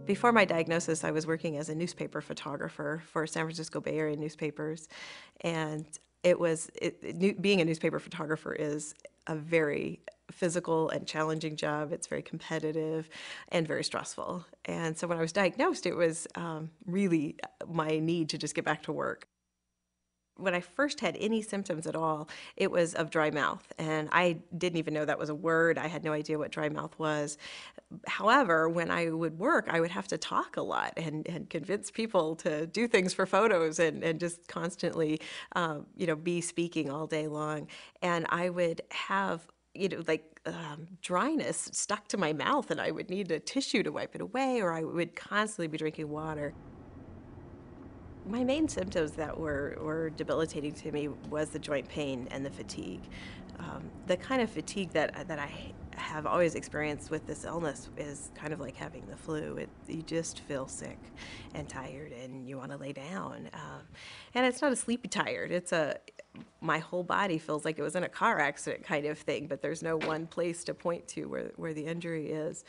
Before my diagnosis, I was working as a newspaper photographer for San Francisco Bay Area newspapers, and being a newspaper photographer is a very physical and challenging job. It's very competitive and very stressful. And so when I was diagnosed, it was really my need to just get back to work. When I first had any symptoms at all, it was of dry mouth. And I didn't even know that was a word. I had no idea what dry mouth was. However, when I would work, I would have to talk a lot and convince people to do things for photos and just constantly, be speaking all day long. And I would have, dryness stuck to my mouth, and I would need a tissue to wipe it away, or I would constantly be drinking water. My main symptoms that were debilitating to me was the joint pain and the fatigue. The kind of fatigue that I have always experienced with this illness is kind of like having the flu. You just feel sick and tired, and you want to lay down. And it's not a sleepy tired. My whole body feels like it was in a car accident kind of thing, but there's no one place to point to where the injury is.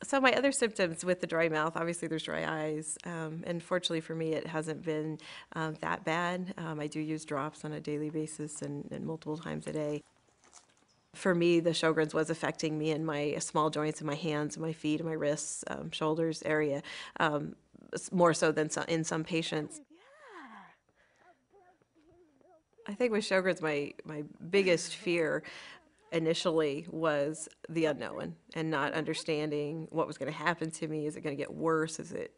So my other symptoms with the dry mouth, obviously there's dry eyes, and fortunately for me, it hasn't been that bad. I do use drops on a daily basis and multiple times a day. For me, the Sjögren's was affecting me in my small joints in my hands, my feet, and my wrists, shoulders area, more so than in some patients. I think with Sjögren's, my biggest fear initially was the unknown and not understanding what was going to happen to me. Is it going to get worse? Is it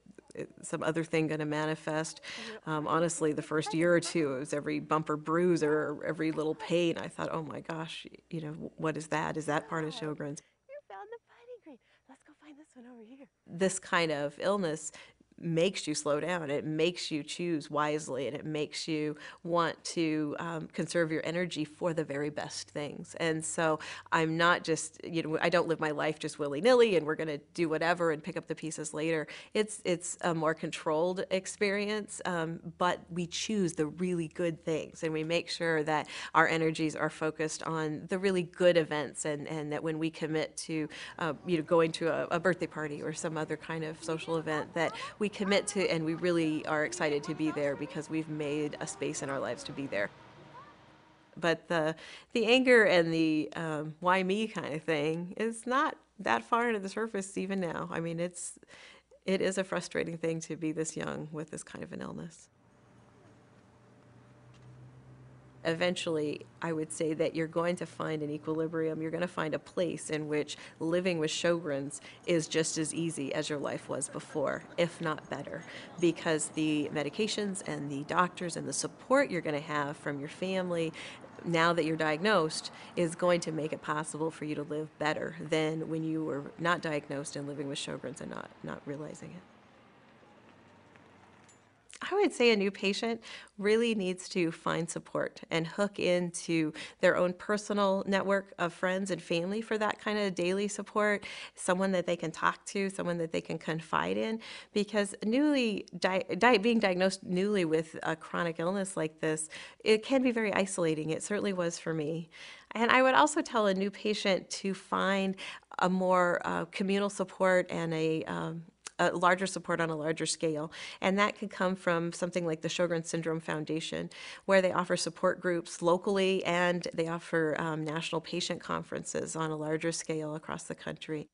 some other thing going to manifest? Honestly, the first year or two, it was every bumper bruise or every little pain. I thought, oh my gosh, what is that? Is that part of Sjogren's? You found the fighting green. Let's go find this one over here. This kind of illness makes you slow down. It makes you choose wisely, and it makes you want to conserve your energy for the very best things. And so I'm not just, I don't live my life just willy-nilly and we're going to do whatever and pick up the pieces later. It's a more controlled experience, but we choose the really good things, and we make sure that our energies are focused on the really good events, and that when we commit to, going to a birthday party or some other kind of social event, that we commit to, and we really are excited to be there because we've made a space in our lives to be there. But the anger and the why me kind of thing is not that far into the surface even now. I mean, it is a frustrating thing to be this young with this kind of an illness. Eventually, I would say that you're going to find an equilibrium. You're going to find a place in which living with Sjögren's is just as easy as your life was before, if not better, because the medications and the doctors and the support you're going to have from your family now that you're diagnosed is going to make it possible for you to live better than when you were not diagnosed and living with Sjögren's and not realizing it. I would say a new patient really needs to find support and hook into their own personal network of friends and family for that kind of daily support, someone that they can talk to, someone that they can confide in, because being diagnosed newly with a chronic illness like this, it can be very isolating. It certainly was for me. And I would also tell a new patient to find a more communal support and a larger support on a larger scale. And that could come from something like the Sjögren Syndrome Foundation, where they offer support groups locally, and they offer national patient conferences on a larger scale across the country.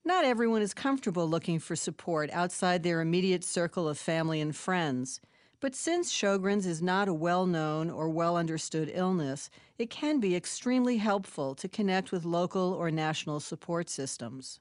Not everyone is comfortable looking for support outside their immediate circle of family and friends. But since Sjögren's is not a well-known or well-understood illness, it can be extremely helpful to connect with local or national support systems.